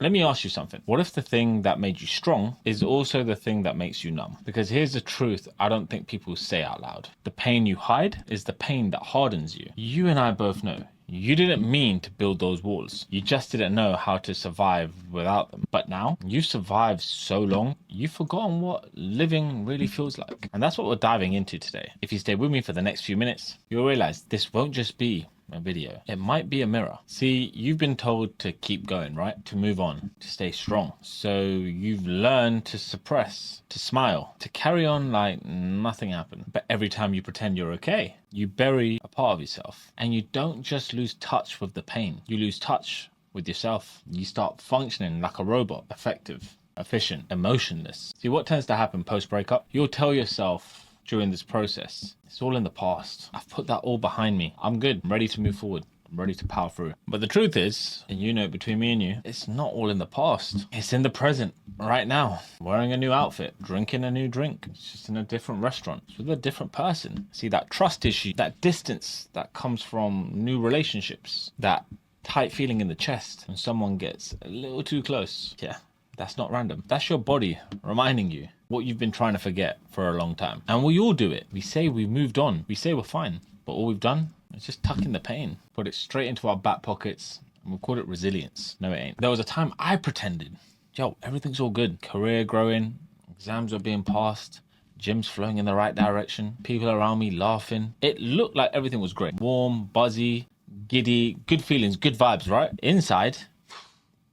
Let me ask you something. What if the thing that made you strong is also the thing that makes you numb? Because here's the truth I don't think people say out loud. The pain you hide is the pain that hardens you. You and I both know you didn't mean to build those walls. You just didn't know how to survive without them. But now you've survived so long, you've forgotten what living really feels like. And that's what we're diving into today. If you stay with me for the next few minutes, you'll realize this won't just be a video. It might be a mirror. See, you've been told to keep going, right? To move on, to stay strong. So you've learned to suppress, to smile, to carry on like nothing happened. But every time you pretend you're okay, you bury a part of yourself. And you don't just lose touch with the pain, you lose touch with yourself. You start functioning like a robot, effective, efficient, emotionless. See, what tends to happen post-breakup? You'll tell yourself during this process, it's all in the past. I've put that all behind me. I'm good. I'm ready to move forward. I'm ready to power through. But the truth is, and you know between me and you, it's not all in the past. It's in the present, right now. Wearing a new outfit, drinking a new drink. It's just in a different restaurant. It's with a different person. See, that trust issue, that distance that comes from new relationships, that tight feeling in the chest when someone gets a little too close. Yeah, that's not random. That's your body reminding you what you've been trying to forget for a long time. And we all do it. We say we've moved on. We say we're fine. But all we've done is just tuck in the pain, put it straight into our back pockets, and we'll call it resilience. No, it ain't. There was a time I pretended, yo, everything's all good. Career growing, exams are being passed, gym's flowing in the right direction, people around me laughing. It looked like everything was great. Warm, buzzy, giddy, good feelings, good vibes, right? Inside,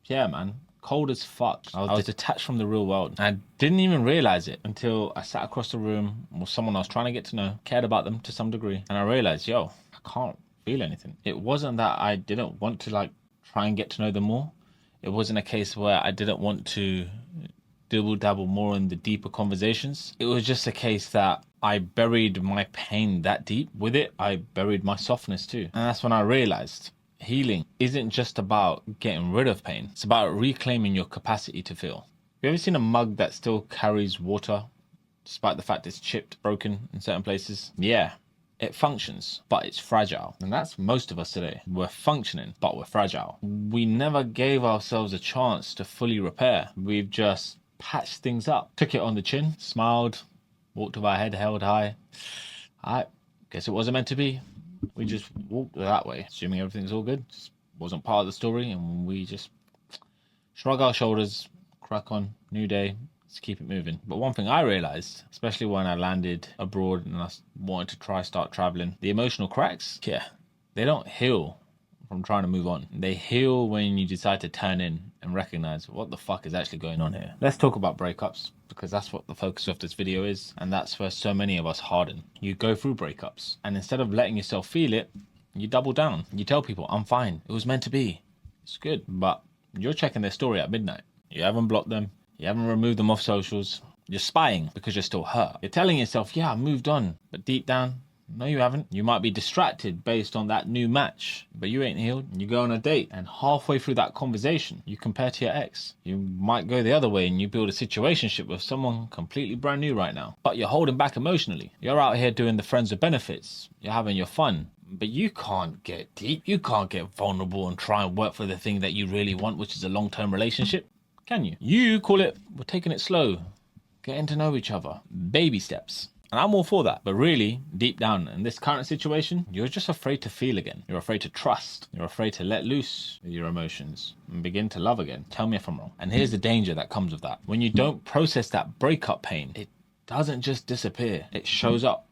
yeah, man. Cold as fuck. I was detached from the real world. I didn't even realize it until I sat across the room with someone I was trying to get to know, cared about them to some degree, and I realized, yo, I can't feel anything. It wasn't that I didn't want to like try and get to know them more. It wasn't a case where I didn't want to dibble dabble more in the deeper conversations. It was just a case that I buried my pain that deep. With it, I buried my softness too. And that's when I realized healing isn't just about getting rid of pain. It's about reclaiming your capacity to feel. You ever seen a mug that still carries water despite the fact it's chipped, broken in certain places? Yeah, it functions, but it's fragile. And that's most of us today. We're functioning, but we're fragile. We never gave ourselves a chance to fully repair. We've just patched things up, took it on the chin, smiled, walked with our head held high. I guess it wasn't meant to be. We just walked that way, assuming everything's all good. Just wasn't part of the story, and we just shrug our shoulders, crack on, new day, let's keep it moving. But one thing I realized, especially when I landed abroad and I wanted to start traveling, the emotional cracks, yeah, they don't heal from trying to move on. They heal when you decide to turn in and recognize what the fuck is actually going on here. Let's talk about breakups, because that's what the focus of this video is, and that's where so many of us harden. You go through breakups, and instead of letting yourself feel it, you double down. You tell people, I'm fine, it was meant to be, it's good. But you're checking their story at midnight. You haven't blocked them, you haven't removed them off socials. You're spying because you're still hurt. You're telling yourself, yeah, I moved on, but deep down, no, you haven't. You might be distracted based on that new match, but you ain't healed. You go on a date, and halfway through that conversation, you compare to your ex. You might go the other way and you build a situationship with someone completely brand new right now, but you're holding back emotionally. You're out here doing the friends with benefits. You're having your fun, but you can't get deep. You can't get vulnerable and try and work for the thing that you really want, which is a long-term relationship. Can you? You call it, we're taking it slow, getting to know each other, baby steps. And I'm all for that. But really, deep down in this current situation, you're just afraid to feel again. You're afraid to trust. You're afraid to let loose with your emotions and begin to love again. Tell me if I'm wrong. And here's the danger that comes with that. When you don't process that breakup pain, it doesn't just disappear. It shows up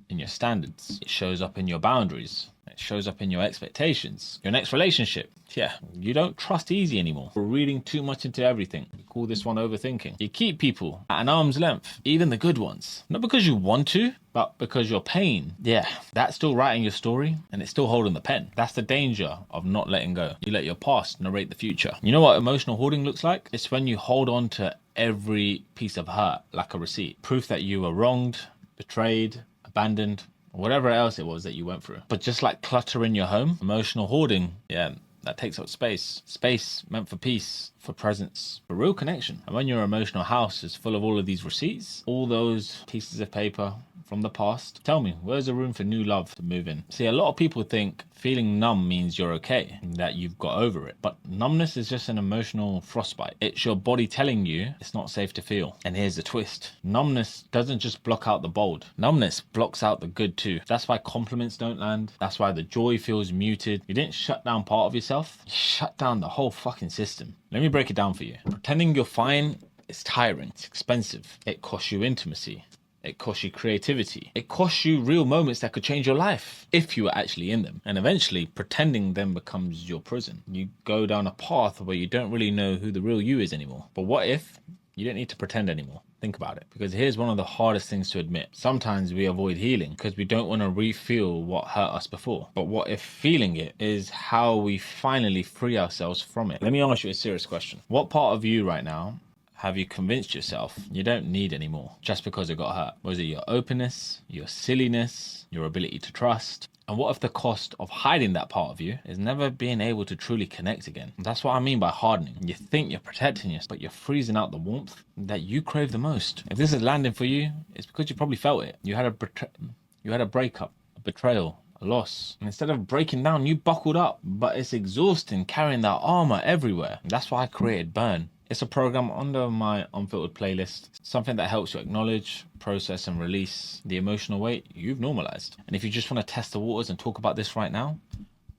in your standards. It shows up in your boundaries. It shows up in your expectations. Your next relationship, yeah, you don't trust easy anymore. We're reading too much into everything. You call this one overthinking. You keep people at an arm's length, even the good ones. Not because you want to, but because your pain, yeah, that's still writing your story and it's still holding the pen. That's the danger of not letting go. You let your past narrate the future. You know what emotional hoarding looks like? It's when you hold on to every piece of hurt like a receipt. Proof that you were wronged, betrayed, abandoned, whatever else it was that you went through. But just like clutter in your home, emotional hoarding, yeah, that takes up space. Space meant for peace, for presence, for real connection. And when your emotional house is full of all of these receipts, all those pieces of paper from the past, tell me, where's the room for new love to move in? See, a lot of people think feeling numb means you're okay, that you've got over it. But numbness is just an emotional frostbite. It's your body telling you it's not safe to feel. And here's the twist. Numbness doesn't just block out the bold. Numbness blocks out the good too. That's why compliments don't land. That's why the joy feels muted. You didn't shut down part of yourself. You shut down the whole fucking system. Let me break it down for you. Pretending you're fine is tiring. It's expensive. It costs you intimacy. It costs you creativity. It costs you real moments that could change your life if you were actually in them. And eventually, pretending then becomes your prison. You go down a path where you don't really know who the real you is anymore. But what if you don't need to pretend anymore? Think about it. Because here's one of the hardest things to admit. Sometimes we avoid healing because we don't want to re-feel what hurt us before. But what if feeling it is how we finally free ourselves from it? Let me ask you a serious question. What part of you right now have you convinced yourself you don't need anymore just because it got hurt? Was it your openness, your silliness, your ability to trust? And what if the cost of hiding that part of you is never being able to truly connect again? That's what I mean by hardening. You think you're protecting yourself, but you're freezing out the warmth that you crave the most. If this is landing for you, it's because you probably felt it. You had a breakup, a betrayal, a loss. And instead of breaking down, you buckled up. But it's exhausting carrying that armor everywhere. That's why I created Burn. It's a program under my Unfiltered playlist, something that helps you acknowledge, process and release the emotional weight you've normalized. And if you just want to test the waters and talk about this right now,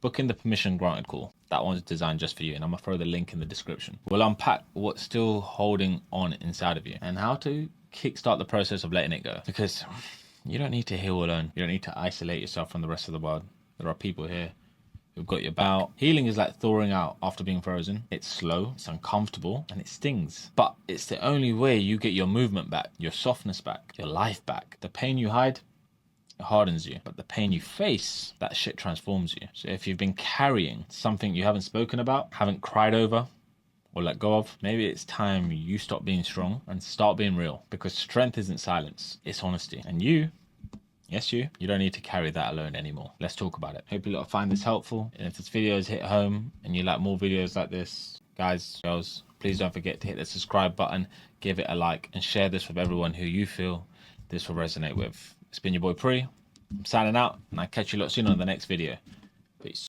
book in the permission granted call. That one's designed just for you, and I'm gonna throw the link in the description. We'll unpack what's still holding on inside of you and how to kickstart the process of letting it go. Because you don't need to heal alone. You don't need to isolate yourself from the rest of the world. There are people here who've got your back. Healing is like thawing out after being frozen. It's slow, it's uncomfortable, and it stings. But it's the only way you get your movement back, your softness back, your life back. The pain you hide, it hardens you. But the pain you face, that shit transforms you. So if you've been carrying something you haven't spoken about, haven't cried over, or let go of, maybe it's time you stop being strong and start being real. Because strength isn't silence, it's honesty. And yes, you don't need to carry that alone anymore. Let's talk about it. Hope you lot find this helpful. And if this video has hit home and you like more videos like this, guys, girls, please don't forget to hit the subscribe button, give it a like, and share this with everyone who you feel this will resonate with. It's been your boy Pri. I'm signing out, and I'll catch you lot soon on the next video. Peace.